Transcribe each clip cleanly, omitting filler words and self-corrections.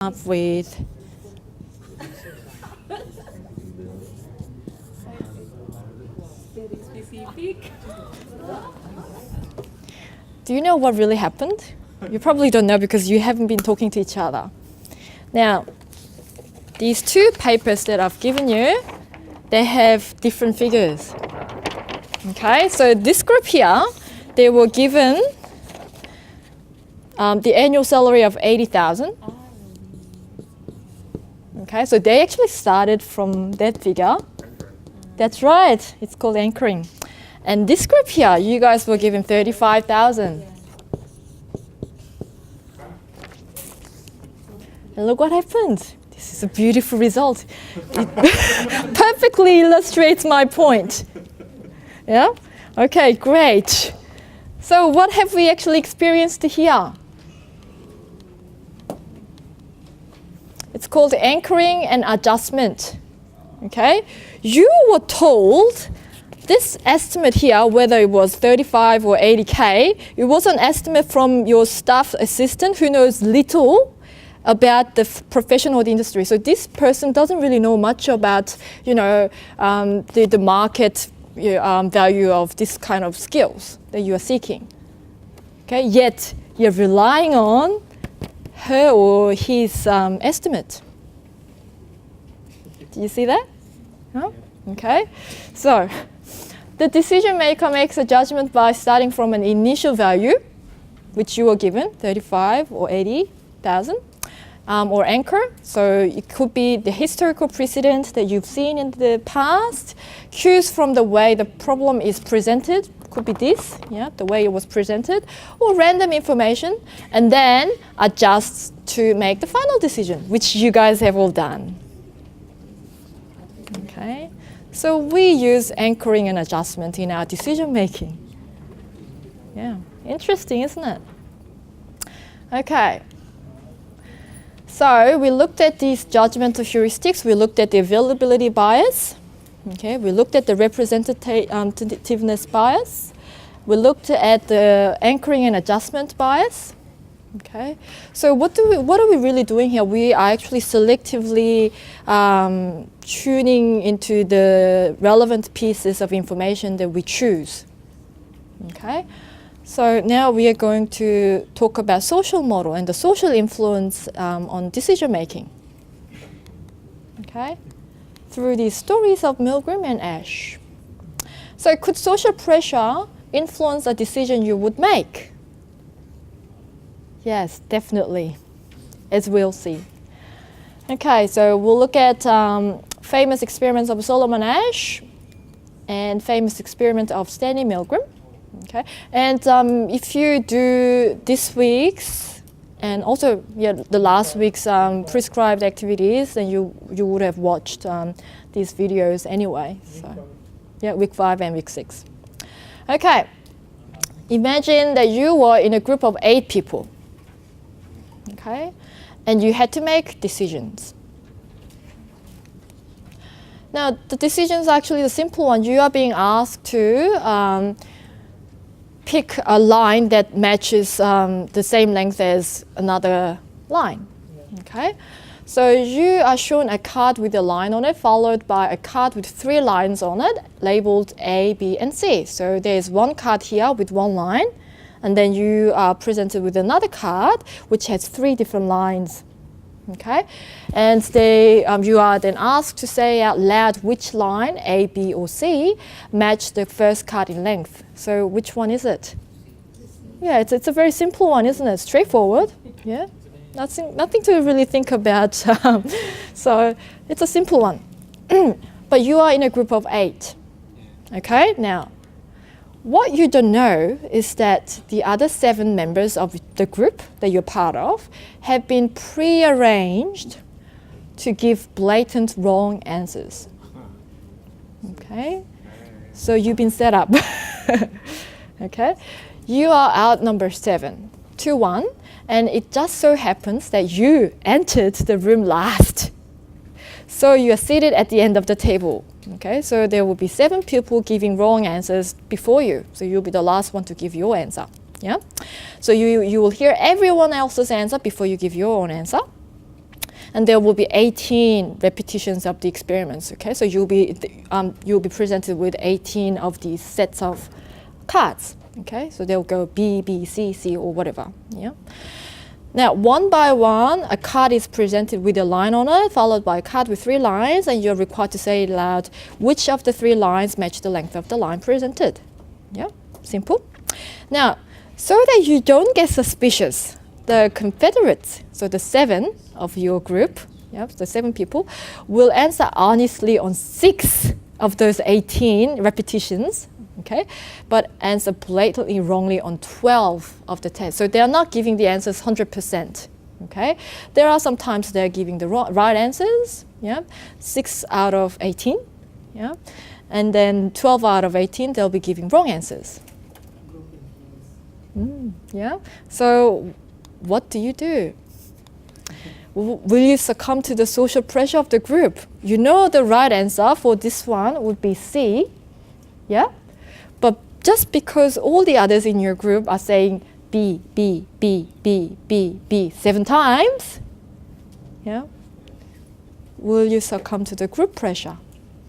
up with Specific. do you know what really happened? You probably don't know because you haven't been talking to each other. Now, these two papers that I've given you, they have different figures. Okay, so this group here, they were given the annual salary of 80,000. Okay, so they actually started from that figure. That's right, it's called anchoring. And this group here, you guys were given 35,000. And look what happened. This is a beautiful result. It perfectly illustrates my point. Yeah? Okay, great. So what have we actually experienced here? It's called anchoring and adjustment. Okay? You were told this estimate here, whether it was 35 or 80K, it was an estimate from your staff assistant who knows little about the profession or the industry. So this person doesn't really know much about, the market value of this kind of skills that you are seeking. Okay, yet you're relying on her or his estimate. Do you see that? Huh? Okay, so the decision maker makes a judgment by starting from an initial value, which you were given, 35 or 80,000, or anchor. So it could be the historical precedent that you've seen in the past, cues from the way the problem is presented, could be this, the way it was presented, or random information, and then adjusts to make the final decision, which you guys have all done. Okay, so we use anchoring and adjustment in our decision making. Yeah, interesting, isn't it? Okay. So we looked at these judgmental heuristics. We looked at the availability bias. Okay, we looked at the representativeness bias. We looked at the anchoring and adjustment bias. Okay, so what are we really doing here? We are actually selectively tuning into the relevant pieces of information that we choose. Okay. So now we are going to talk about social model and the social influence on decision making. Okay, through these stories of Milgram and Ash. So could social pressure influence a decision you would make? Yes, definitely, as we'll see. Okay, so we'll look at famous experiments of Solomon Asch and famous experiment of Stanley Milgram. Okay, and if you do this week's and also the last week's prescribed activities, then you would have watched these videos anyway. So, week 5 and week 6. Okay, imagine that you were in a group of 8 people. Okay, and you had to make decisions. Now, the decisions are actually the simple one. You are being asked to pick a line that matches the same length as another line. Okay, so you are shown a card with a line on it, followed by a card with 3 lines on it, labeled A, B, and C. So there's one card here with 1 line, and then you are presented with another card which has 3 different lines. Okay, and you are then asked to say out loud which line, A, B, or C, match the first card in length. So which one is it? Yeah, it's a very simple one, isn't it? Straightforward. Yeah, nothing to really think about. So it's a simple one. But you are in a group of 8. Okay, now what you don't know is that the other 7 members of the group that you're part of have been pre-arranged to give blatant wrong answers. Okay, so you've been set up. Okay, you are out number 7, 2-1, and it just so happens that you entered the room last. So you are seated at the end of the table. Okay, so there will be 7 people giving wrong answers before you. So you'll be the last one to give your answer. Yeah. So you will hear everyone else's answer before you give your own answer. and there will be 18 repetitions of the experiments. Okay, so you'll be presented with 18 of these sets of cards. Okay, so they'll go B, B, C, C, or whatever. Yeah. Now, one by one, a card is presented with a line on it, followed by a card with 3 lines, and you're required to say aloud which of the 3 lines match the length of the line presented. Yeah, simple. Now, so that you don't get suspicious, the confederates, so the 7 of your group, the 7 people, will answer honestly on 6 of those 18 repetitions. Okay, but answer blatantly wrongly on 12 of the 10. So they are not giving the answers 100%. Okay, there are some times they're giving the right answers. 6 out of 18. And then 12 out of 18 they'll be giving wrong answers. So what do you do? Will you succumb to the social pressure of the group? You know the right answer for this one would be C. But just because all the others in your group are saying B, B, B, B, B, B 7 times, will you succumb to the group pressure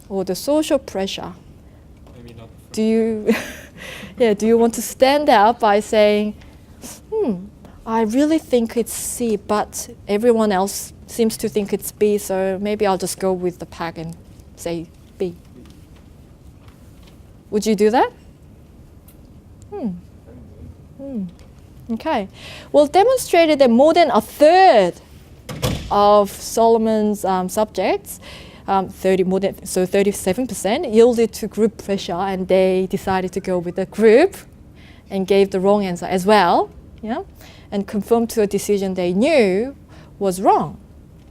or the social pressure? Maybe not. Do you, do you want to stand out by saying, I really think it's C, but everyone else seems to think it's B, so maybe I'll just go with the pack and say B. Would you do that? Okay. Well, demonstrated that more than a third of Solomon's subjects, 37%, yielded to group pressure, and they decided to go with the group and gave the wrong answer as well, and conformed to a decision they knew was wrong.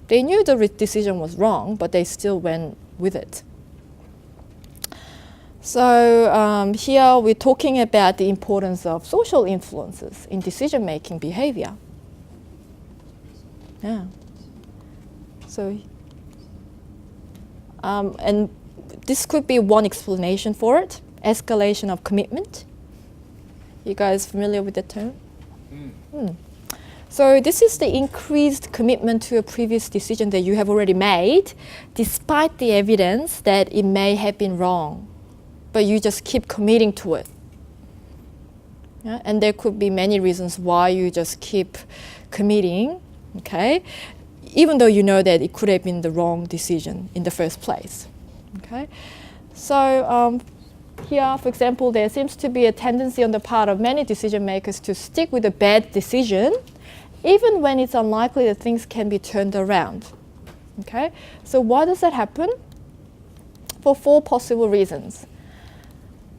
They knew the decision was wrong, but they still went with it. So here we're talking about the importance of social influences in decision-making behavior. So, and this could be one explanation for it, escalation of commitment. You guys familiar with that term? So this is the increased commitment to a previous decision that you have already made, despite the evidence that it may have been wrong. But you just keep committing to it. And there could be many reasons why you just keep committing, okay? Even though you know that it could have been the wrong decision in the first place, okay? So here, for example, there seems to be a tendency on the part of many decision makers to stick with a bad decision, even when it's unlikely that things can be turned around, okay? So why does that happen? For 4 possible reasons.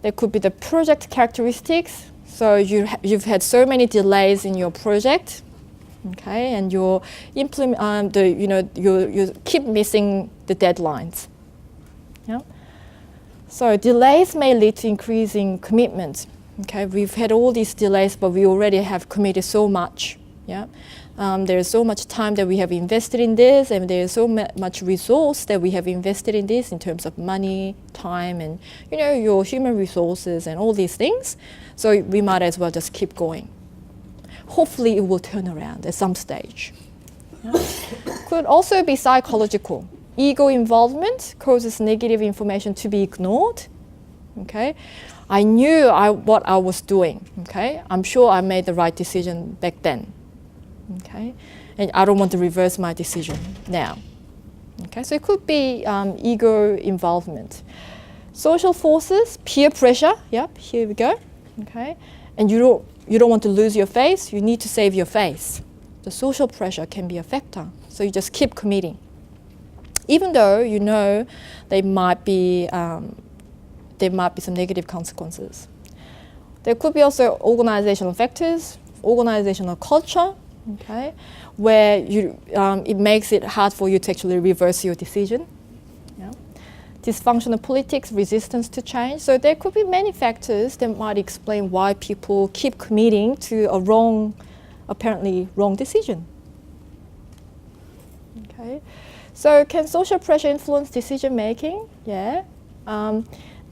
There could be the project characteristics. So you've had so many delays in your project, okay, and you keep missing the deadlines. So delays may lead to increasing commitment. Okay, we've had all these delays, but we already have committed so much. There's so much time that we have invested in this, and there's so much resource that we have invested in this in terms of money, time, and your human resources and all these things. So we might as well just keep going. Hopefully it will turn around at some stage. Could also be psychological. Ego involvement causes negative information to be ignored. Okay, I knew what I was doing. Okay, I'm sure I made the right decision back then. Okay, and I don't want to reverse my decision now. Okay, so it could be ego involvement. Social forces, peer pressure. Yep, here we go. Okay, and you don't want to lose your face. You need to save your face. The social pressure can be a factor. So you just keep committing, even though you know there might be some negative consequences. There could be also organizational factors, organizational culture. Okay, where it makes it hard for you to actually reverse your decision. Dysfunctional politics, resistance to change. So there could be many factors that might explain why people keep committing to a apparently wrong decision. Okay, so can social pressure influence decision making? Yeah.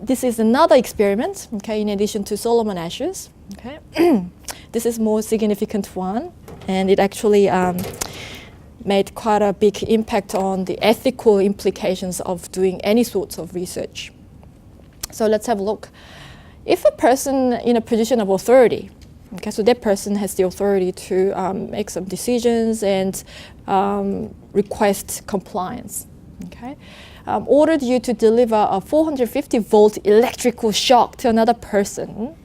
This is another experiment. Okay, in addition to Solomon Asch's. Okay, this is more significant one. And it actually made quite a big impact on the ethical implications of doing any sorts of research. So let's have a look. If a person in a position of authority, okay, so that person has the authority to make some decisions and request compliance, okay, ordered you to deliver a 450-volt electrical shock to another person,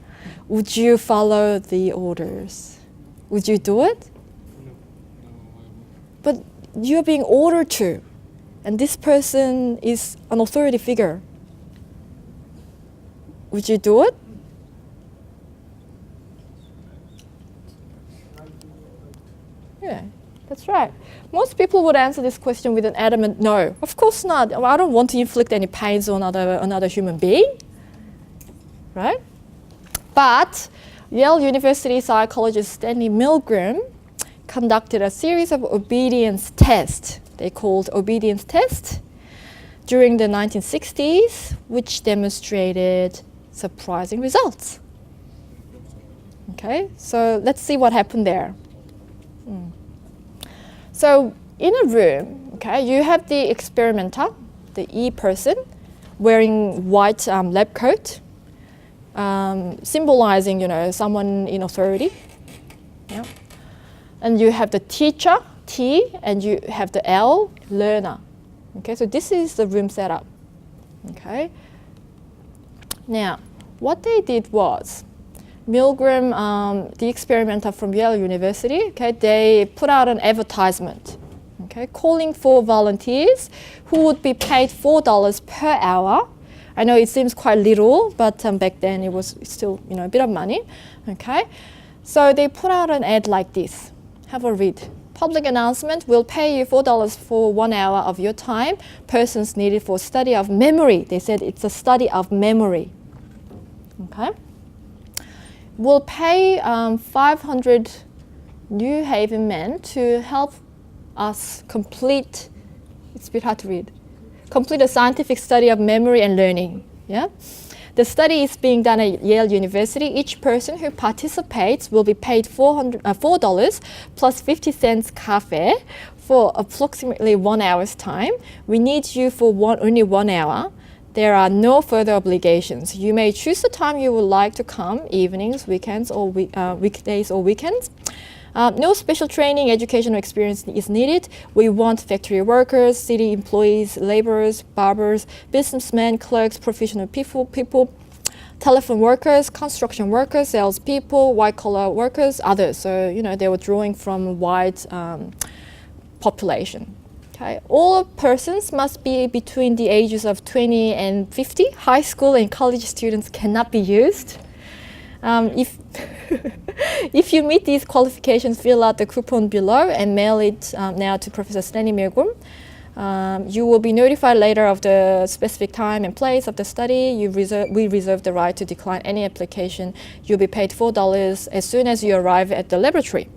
would you follow the orders? Would you do it? No. But you're being ordered to, and this person is an authority figure. Would you do it? Yeah, that's right. Most people would answer this question with an adamant no. Of course not. I don't want to inflict any pains on another human being, right? But Yale University psychologist Stanley Milgram conducted a series of obedience tests. They called obedience tests during the 1960s, which demonstrated surprising results. Okay, so let's see what happened there. So in a room, okay, you have the experimenter, the E person, wearing white lab coat, symbolizing, someone in authority. Yeah. And you have the teacher, T, and you have the L, learner. Okay, so this is the room setup. Okay. Now, what they did was, Milgram, the experimenter from Yale University, okay, they put out an advertisement, okay, calling for volunteers who would be paid $4 per hour. I know it seems quite little, but back then it was still, a bit of money, okay. So they put out an ad like this. Have a read. Public announcement, will pay you $4 for 1 hour of your time. Persons needed for study of memory. They said it's a study of memory. Okay. We'll pay 500 New Haven men to help us complete, it's a bit hard to read, complete a scientific study of memory and learning. Yeah. The study is being done at Yale University. Each person who participates will be paid $4 plus 50 cents cafe for approximately 1 hour's time. We need you for only 1 hour. There are no further obligations. You may choose the time you would like to come, evenings, weekends, or weekdays or weekends. No special training, educational experience is needed. We want factory workers, city employees, laborers, barbers, businessmen, clerks, professional people, telephone workers, construction workers, salespeople, white-collar workers, others. So, they were drawing from a wide population. Okay. All persons must be between the ages of 20 and 50. High school and college students cannot be used. If you meet these qualifications, fill out the coupon below and mail it now to Professor Stanley Milgram. You will be notified later of the specific time and place of the study. We reserve the right to decline any application. You'll be paid $4 as soon as you arrive at the laboratory.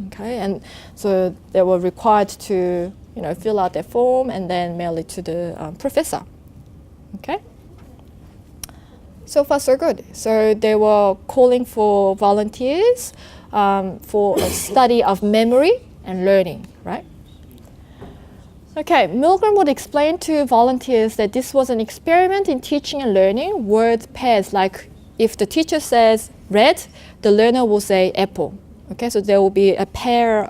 Okay, and so they were required to fill out their form and then mail it to the professor. Okay. So far, so good. So they were calling for volunteers for a study of memory and learning, right? Okay, Milgram would explain to volunteers that this was an experiment in teaching and learning word pairs. Like if the teacher says red, the learner will say apple. Okay, so there will be a pair,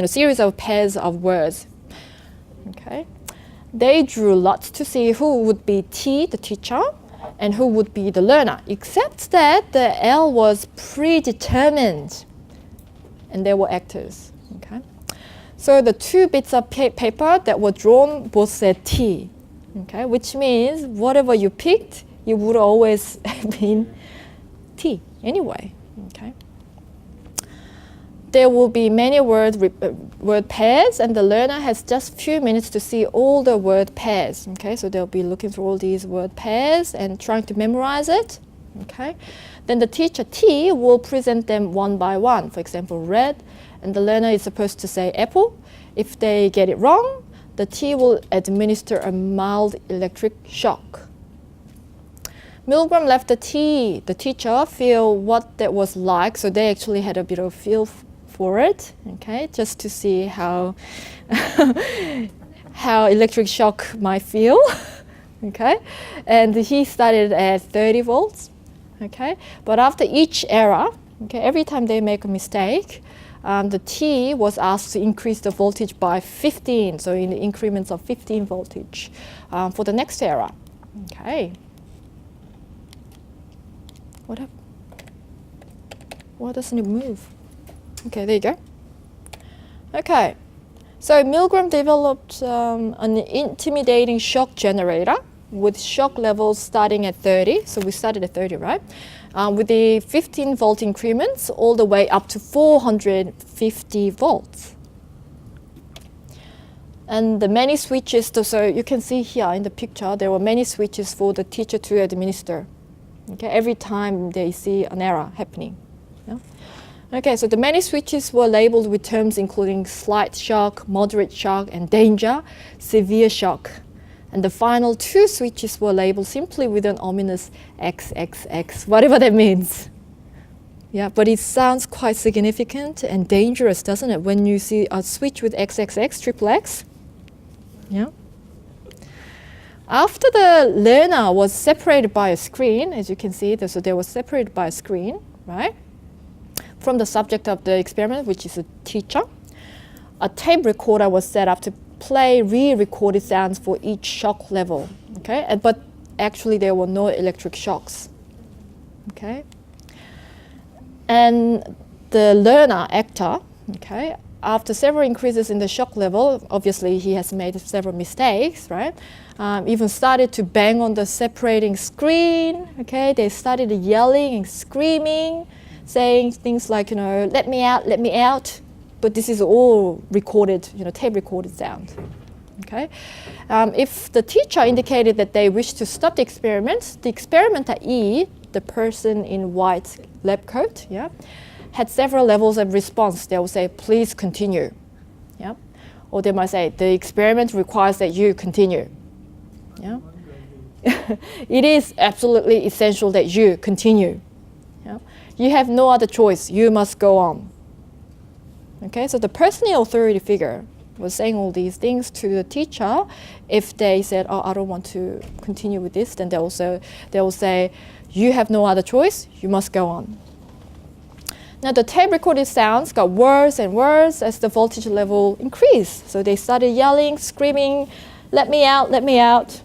series of pairs of words. Okay, they drew lots to see who would be T, the teacher, and who would be the learner, except that the L was predetermined and they were actors. Okay? So the two bits of paper that were drawn both said T, okay? Which means whatever you picked, you would always have been T anyway. Okay? There will be many word pairs, and the learner has just a few minutes to see all the word pairs. Okay, so they'll be looking through all these word pairs and trying to memorize it. Okay, then the teacher T will present them one by one. For example, red, and the learner is supposed to say apple. If they get it wrong, the T will administer a mild electric shock. Milgram left the teacher, feel what that was like, so they actually had a bit of feel for it, okay, just to see how how electric shock might feel, okay. And he started at 30 volts, okay. But after each error, okay, every time they make a mistake, the T was asked to increase the voltage by 15, so in the increments of 15 voltage for the next error, okay. What happened? Why doesn't it move? Okay, there you go. Okay, so Milgram developed an intimidating shock generator with shock levels starting at 30. So we started at 30, right? With the 15 volt increments all the way up to 450 volts. And the many switches, so you can see here in the picture, there were many switches for the teacher to administer. Okay, every time they see an error happening. Yeah? Okay, so the many switches were labeled with terms including slight shock, moderate shock, and danger, severe shock. And the final two switches were labeled simply with an ominous XXX, whatever that means. Yeah, but it sounds quite significant and dangerous, doesn't it, when you see a switch with XXX, triple X? Yeah. After the learner was separated by a screen, as you can see, so they were separated by a screen, right, from the subject of the experiment, which is a teacher, a tape recorder was set up to play re-recorded sounds for each shock level, okay? But actually there were no electric shocks, okay? And the learner, actor, okay, after several increases in the shock level, obviously he has made several mistakes, right? Even started to bang on the separating screen, okay? They started yelling and screaming, saying things like, you know, let me out, let me out. But this is all recorded, you know, tape recorded sound, okay? If the teacher indicated that they wish to stop the experimenter E, the person in white lab coat, yeah, had several levels of response. They will say, please continue, yeah? Or they might say, the experiment requires that you continue, yeah? It is absolutely essential that you continue, yeah? You have no other choice, you must go on. Okay, so the personal authority figure was saying all these things to the teacher. If they said, oh, I don't want to continue with this, then they will say, you have no other choice, you must go on. Now the tape recorded sounds got worse and worse as the voltage level increased. So they started yelling, screaming, let me out, let me out.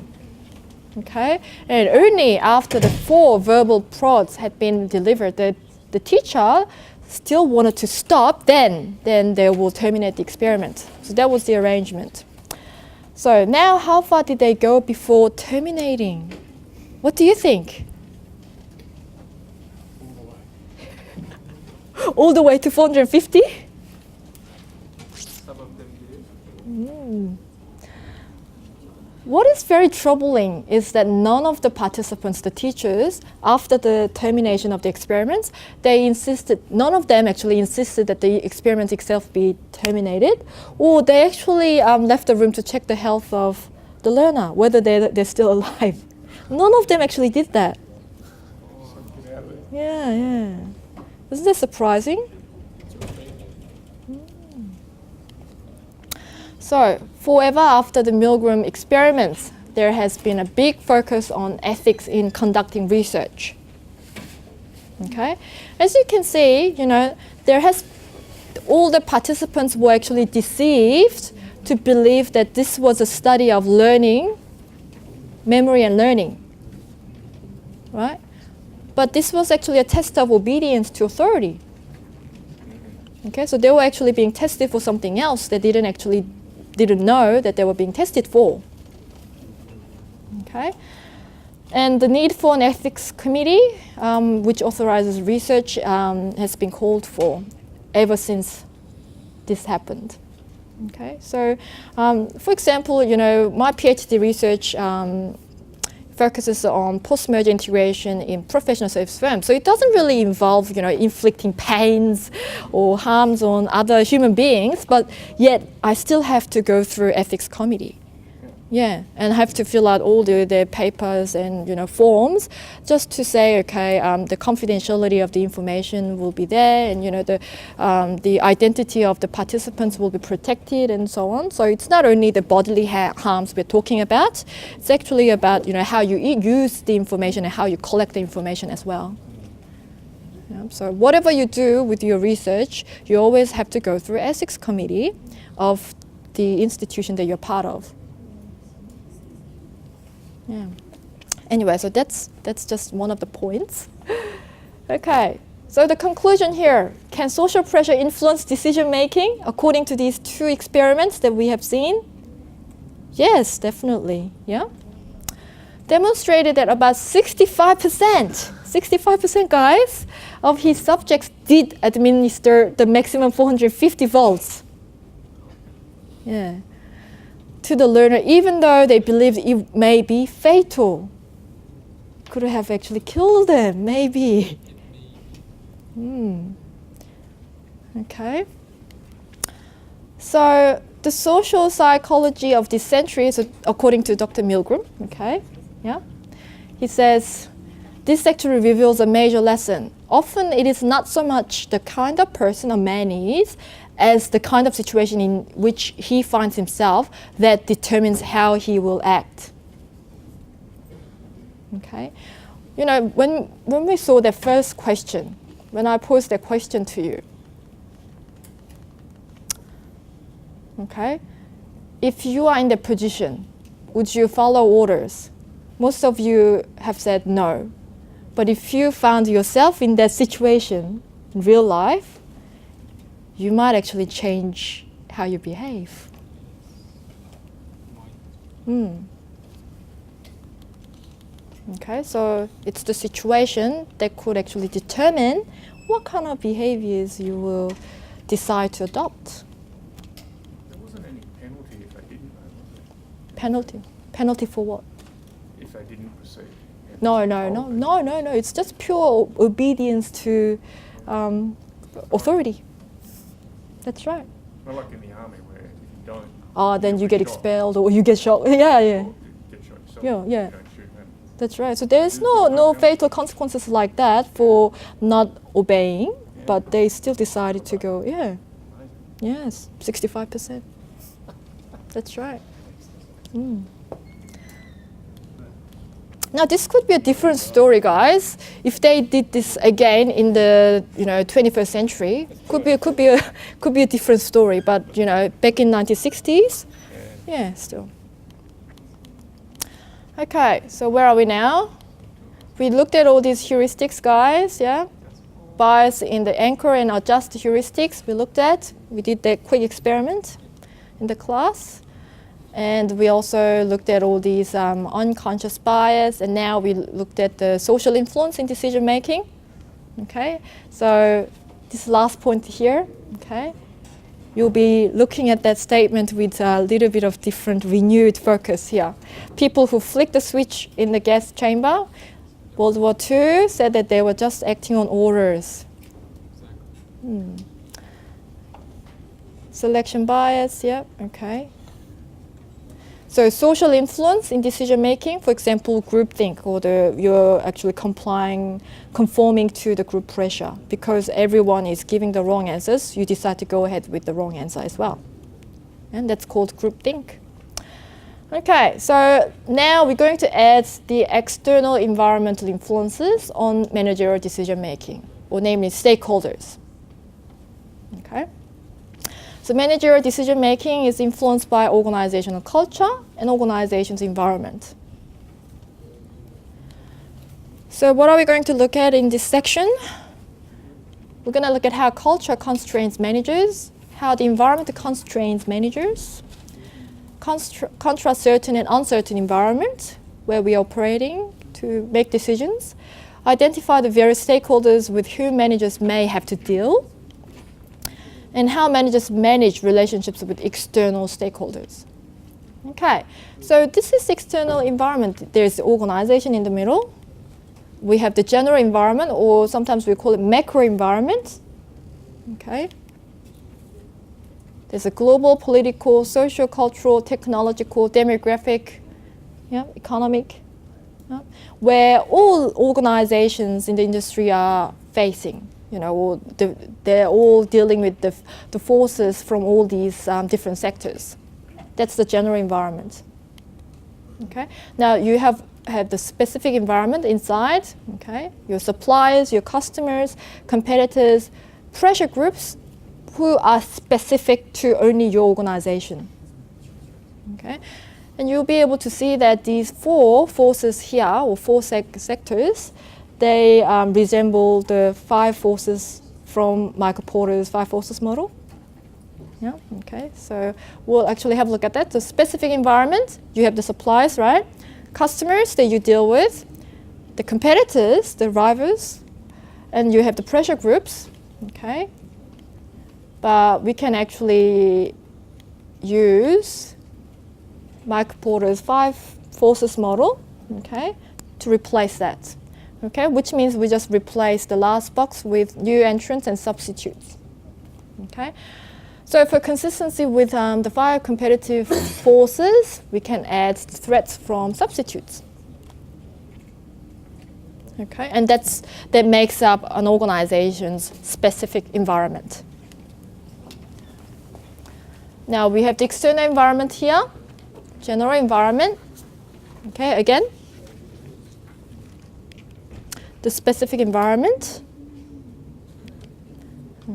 Okay, and only after the 4 verbal prods had been delivered, the teacher still wanted to stop, then they will terminate the experiment. So that was the arrangement. So now how far did they go before terminating? What do you think? All the way to 450? Some of them did. What is very troubling is that none of the participants, the teachers, after the termination of the experiments, none of them actually insisted that the experiment itself be terminated, or they actually left the room to check the health of the learner, whether they're still alive. None of them actually did that. Yeah. Isn't that surprising? So, forever after the Milgram experiments, there has been a big focus on ethics in conducting research. Okay, as you can see, you know, all the participants were actually deceived to believe that this was a study of learning, memory and learning, right? But this was actually a test of obedience to authority. Okay, so they were actually being tested for something else. They didn't know that they were being tested for. Okay, and the need for an ethics committee, which authorizes research, has been called for ever since this happened. Okay, so for example, you know, my PhD research focuses on post-merger integration in professional service firms. So it doesn't really involve, you know, inflicting pains or harms on other human beings, but yet I still have to go through ethics committee. Yeah, and have to fill out all their papers and forms, just to say, okay, the confidentiality of the information will be there, and the identity of the participants will be protected, and so on. So it's not only the bodily harms we're talking about; it's actually about how you use the information and how you collect the information as well. Yeah, so whatever you do with your research, you always have to go through ethics committee of the institution that you're part of. Yeah. Anyway, so that's just one of the points. Okay. So the conclusion here: can social pressure influence decision making according to these two experiments that we have seen? Yes, definitely. Yeah. Demonstrated that about 65%, guys, of his subjects did administer the maximum 450 volts. Yeah. To the learner, even though they believed it may be fatal. Could have actually killed them, maybe. Okay. So the social psychology of this century is according to Dr. Milgram. Okay. Yeah. He says, this actually reveals a major lesson. Often it is not so much the kind of person a man is as the kind of situation in which he finds himself that determines how he will act. Okay? When we saw that first question, when I posed that question to you, okay, if you are in that position, would you follow orders? Most of you have said no. But if you found yourself in that situation in real life, you might actually change how you behave. Okay, so it's the situation that could actually determine what kind of behaviors you will decide to adopt. There wasn't any penalty if I didn't know, was there? Penalty? Penalty for what? If I didn't proceed. No. It's just pure obedience to authority. That's right. Not like in the army where if you don't. Then you get get shot. expelled or you get shot. Yeah. Or you get shot yourself. Yeah. You don't shoot them. That's right. So there's no fatal consequences like that for not obeying, but they still decided to go. Yeah. Amazing. Yes, 65%. That's right. Now this could be a different story, guys. If they did this again in the 21st century, could be a different story. But back in 1960s, yeah, still. Okay, so where are we now? We looked at all these heuristics, guys. Yeah, bias in the anchor and adjust heuristics. We did that quick experiment in the class. And we also looked at all these unconscious bias, and now we looked at the social influence in decision making. Okay, so this last point here, okay, you'll be looking at that statement with a little bit of different renewed focus here. People who flicked the switch in the gas chamber, World War II, said that they were just acting on orders. Selection bias, yeah, okay. So social influence in decision making, for example, groupthink, or you're actually conforming to the group pressure. Because everyone is giving the wrong answers, you decide to go ahead with the wrong answer as well. And that's called groupthink. Okay, so now we're going to add the external environmental influences on managerial decision making, or namely stakeholders. Okay. So managerial decision making is influenced by organizational culture and organization's environment. So what are we going to look at in this section? We're going to look at how culture constrains managers, how the environment constrains managers, contrast certain and uncertain environment where we are operating to make decisions, identify the various stakeholders with whom managers may have to deal, and how managers manage relationships with external stakeholders. Okay, so this is external environment. There's the organization in the middle. We have the general environment, or sometimes we call it macro environment. Okay. There's a global, political, social, cultural, technological, demographic, economic, where all organizations in the industry are facing. They're all dealing with the forces from all these different sectors. That's the general environment. Okay. Now you have the specific environment inside. Okay. Your suppliers, your customers, competitors, pressure groups who are specific to only your organization. Okay. And you'll be able to see that these four forces here, or four sectors, they resemble the 5 forces from Michael Porter's 5 forces model. Yeah, okay, so we'll actually have a look at that. The specific environment, you have the suppliers, right? Customers that you deal with, the competitors, the rivals, and you have the pressure groups, okay? But we can actually use Michael Porter's 5 forces model, okay, to replace that. Okay, which means we just replace the last box with new entrants and substitutes. Okay, so for consistency with the 5 competitive forces, we can add threats from substitutes. Okay, and that makes up an organization's specific environment. Now we have the external environment here, general environment. Okay, again. The specific environment.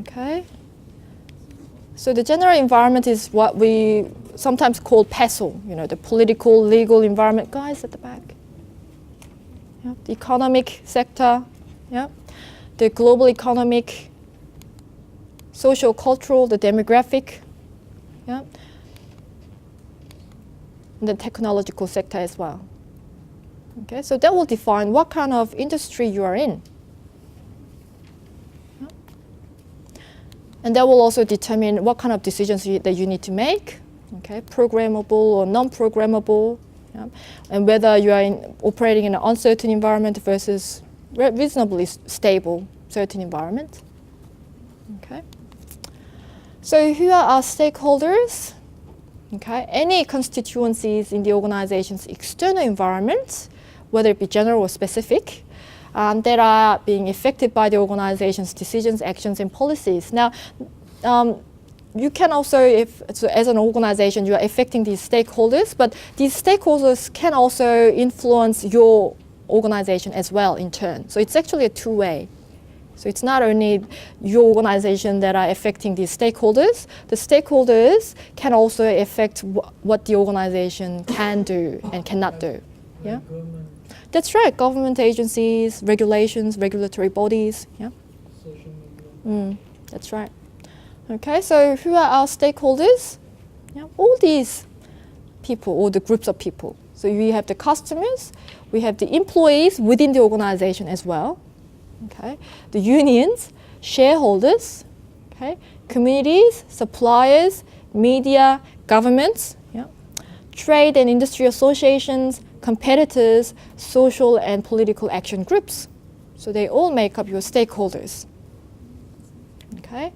Okay. So the general environment is what we sometimes call PESEL, the political, legal environment. Guys at the back. Yeah. The economic sector. Yeah. The global economic, social, cultural, the demographic. Yeah. And the technological sector as well. Okay, so that will define what kind of industry you are in. Yeah. And that will also determine what kind of decisions that you need to make, okay, programmable or non-programmable, yeah, and whether you are operating in an uncertain environment versus reasonably stable, certain environment. Okay. So who are our stakeholders? Okay, any constituencies in the organization's external environment, whether it be general or specific, that are being affected by the organization's decisions, actions, and policies. Now, you can also, as an organization, you are affecting these stakeholders, but these stakeholders can also influence your organization as well in turn. So it's actually a two-way. So it's not only your organization that are affecting these stakeholders, the stakeholders can also affect what the organization can do and cannot do. Yeah? That's right, government agencies, regulations, regulatory bodies. Yeah? Social media. That's right. Okay, so who are our stakeholders? Yeah, all these people, or the groups of people. So we have the customers, we have the employees within the organization as well. Okay, the unions, shareholders, okay, communities, suppliers, media, governments, yeah, trade and industry associations, competitors, social and political action groups. So they all make up your stakeholders. Okay.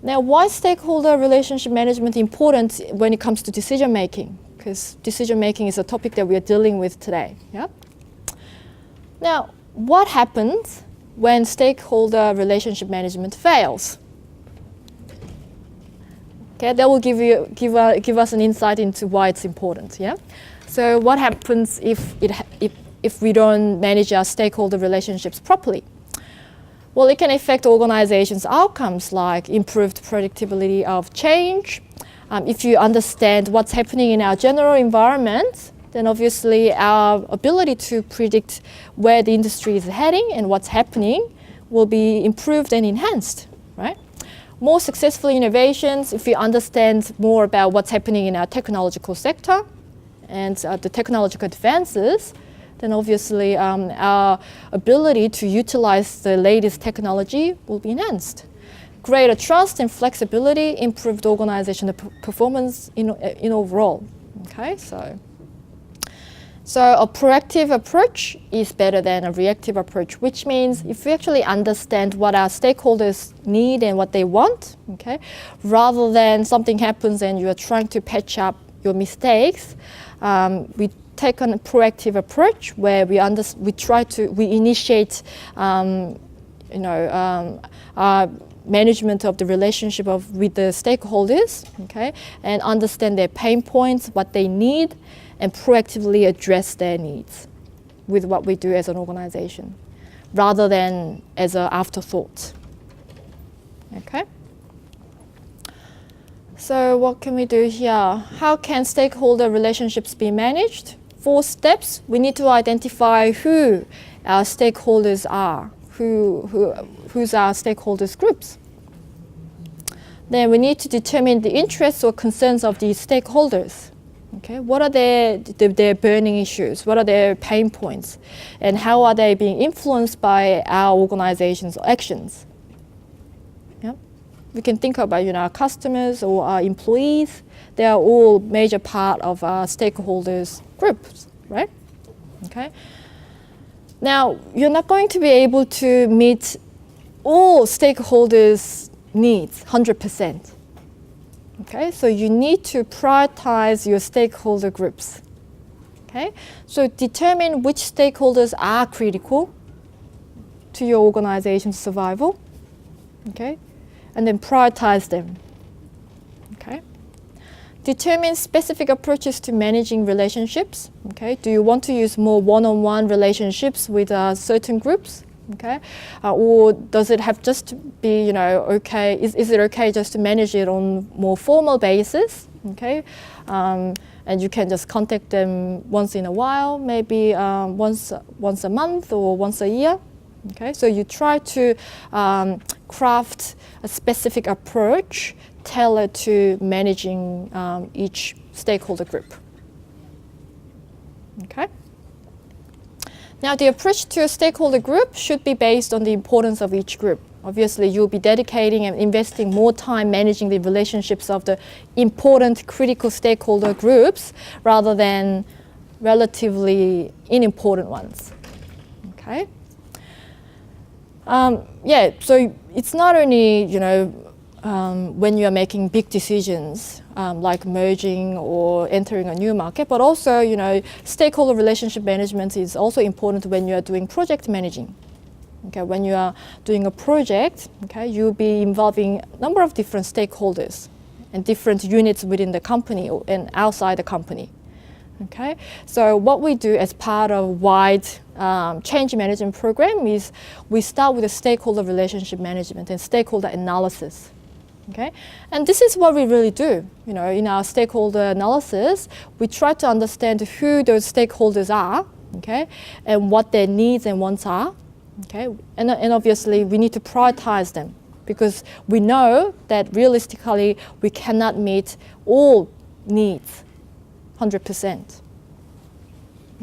Now, why is stakeholder relationship management important when it comes to decision making? Because decision making is a topic that we are dealing with today. Yeah. Now, what happens when stakeholder relationship management fails? Okay, that will give us an insight into why it's important. Yeah. So, what happens if we don't manage our stakeholder relationships properly? Well, it can affect organizations' outcomes like improved predictability of change. If you understand what's happening in our general environment, then obviously our ability to predict where the industry is heading and what's happening will be improved and enhanced, right? More successful innovations, if we understand more about what's happening in our technological sector and the technological advances, then obviously our ability to utilize the latest technology will be enhanced. Greater trust and flexibility, improved organizational performance in overall. Okay, so. So a proactive approach is better than a reactive approach, which means if we actually understand what our stakeholders need and what they want, okay, rather than something happens and you are trying to patch up your mistakes, we take on a proactive approach where we initiate, management of the relationship with the stakeholders, okay, and understand their pain points, what they need, and proactively address their needs with what we do as an organization, rather than as an afterthought. Okay? So what can we do here? How can stakeholder relationships be managed? 4 steps. We need to identify who our stakeholders are, who's our stakeholders groups. Then we need to determine the interests or concerns of these stakeholders. Okay, what are their burning issues? What are their pain points? And how are they being influenced by our organization's actions? Yeah? We can think about our customers or our employees. They are all major part of our stakeholders groups, right? Okay. Now, you're not going to be able to meet all stakeholders' needs 100%. Okay, so you need to prioritize your stakeholder groups. Okay, so determine which stakeholders are critical to your organization's survival. Okay, and then prioritize them. Okay, determine specific approaches to managing relationships. Okay, do you want to use more one-on-one relationships with certain groups? Okay, or does it have just to be, okay? Is it okay just to manage it on more formal basis? Okay, and you can just contact them once in a while, maybe once a month or once a year. Okay, so you try to craft a specific approach tailored to managing each stakeholder group. Okay. Now, the approach to a stakeholder group should be based on the importance of each group. Obviously, you'll be dedicating and investing more time managing the relationships of the important critical stakeholder groups rather than relatively unimportant ones. Okay. So it's not only, when you're making big decisions like merging or entering a new market, but also, stakeholder relationship management is also important when you are doing project managing. Okay, when you are doing a project, okay, you'll be involving a number of different stakeholders and different units within the company and outside the company. Okay, so what we do as part of wide change management program is we start with the stakeholder relationship management and stakeholder analysis. Okay, and this is what we really do. In our stakeholder analysis, we try to understand who those stakeholders are, okay, and what their needs and wants are, okay, and obviously we need to prioritize them because we know that realistically we cannot meet all needs 100%.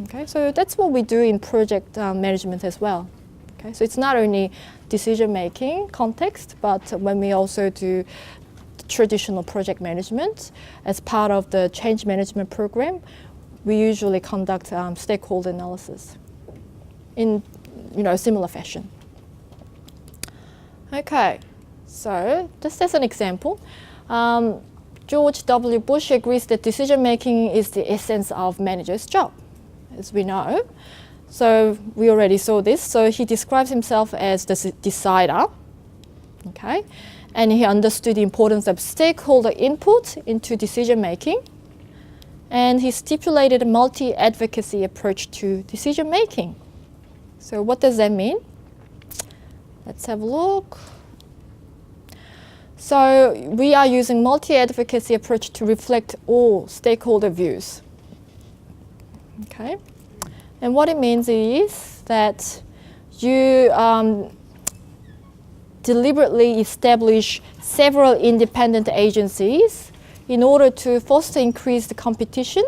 Okay, so that's what we do in project management as well. Okay, so it's not only decision-making context, but when we also do traditional project management as part of the change management program, we usually conduct stakeholder analysis in similar fashion. Okay, so just as an example, George W. Bush agrees that decision-making is the essence of manager's job, as we know. So we already saw this. So he describes himself as the decider, okay? And he understood the importance of stakeholder input into decision-making. And he stipulated a multi-advocacy approach to decision-making. So what does that mean? Let's have a look. So we are using multi-advocacy approach to reflect all stakeholder views. Okay, and what it means is that you deliberately establish several independent agencies in order to foster increased competition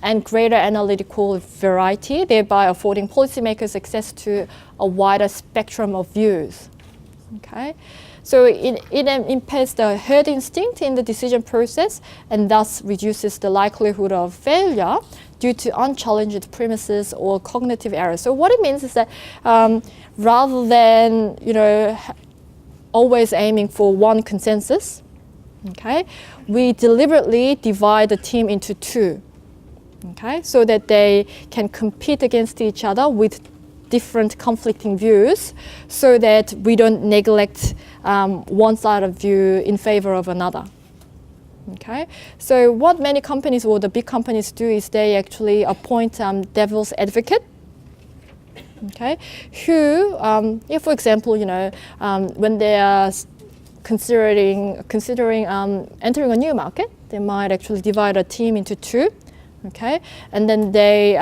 and greater analytical variety, thereby affording policymakers access to a wider spectrum of views. Okay, So it impairs the herd instinct in the decision process and thus reduces the likelihood of failure due to unchallenged premises or cognitive errors. So what it means is that rather than always aiming for one consensus, okay, we deliberately divide the team into two, okay, so that they can compete against each other with different conflicting views, so that we don't neglect one side of view in favor of another. Okay, so what many companies or the big companies do is they actually appoint devil's advocate. Okay, who, if for example, when they are considering entering a new market, they might actually divide a team into two. Okay, and then they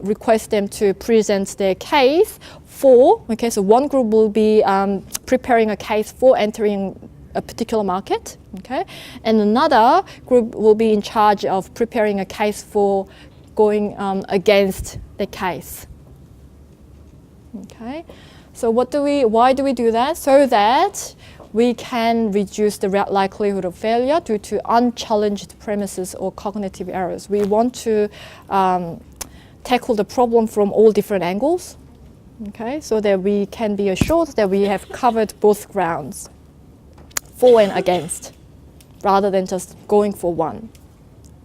request them to present their case for. Okay, so one group will be preparing a case for entering a particular market, okay, and another group will be in charge of preparing a case for going against the case. Okay, so why do we do that? So that we can reduce the likelihood of failure due to unchallenged premises or cognitive errors. We want to tackle the problem from all different angles, okay, so that we can be assured that we have covered both grounds, for and against, rather than just going for one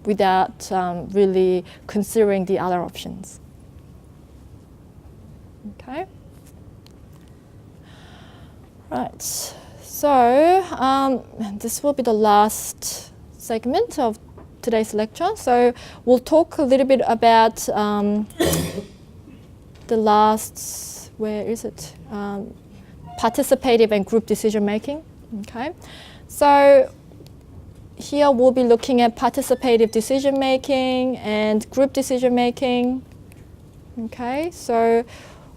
without really considering the other options. Okay. Right. So this will be the last segment of today's lecture. So we'll talk a little bit about the last, where is it? Participative and group decision making. Okay, so here we'll be looking at participative decision making and group decision making. Okay, so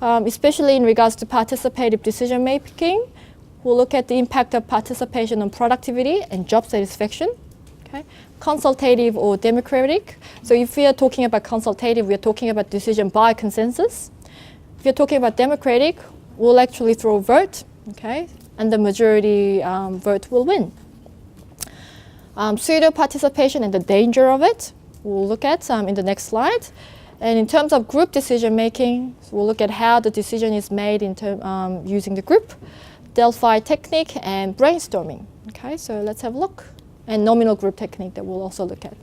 especially in regards to participative decision making, we'll look at the impact of participation on productivity and job satisfaction. Okay, consultative or democratic. So if we are talking about consultative, we are talking about decision by consensus. If you're talking about democratic, we'll actually throw a vote. Okay, and the majority vote will win. Pseudo participation and the danger of it, we'll look at in the next slide. And in terms of group decision making, so we'll look at how the decision is made in using the group, Delphi technique, and brainstorming. Okay, so let's have a look. And nominal group technique that we'll also look at.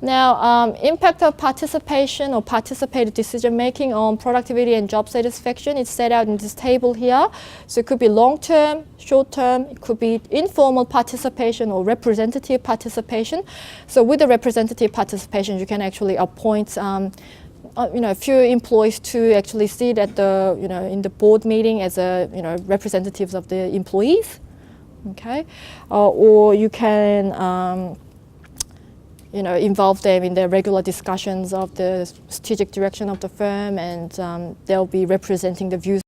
Now, impact of participation or participative decision making on productivity and job satisfaction is set out in this table here. So it could be long-term, short-term, it could be informal participation or representative participation. So with the representative participation, you can actually appoint a few employees to actually sit at the, in the board meeting as representatives of the employees. Okay, or you can involve them in the regular discussions of the strategic direction of the firm, and they'll be representing the views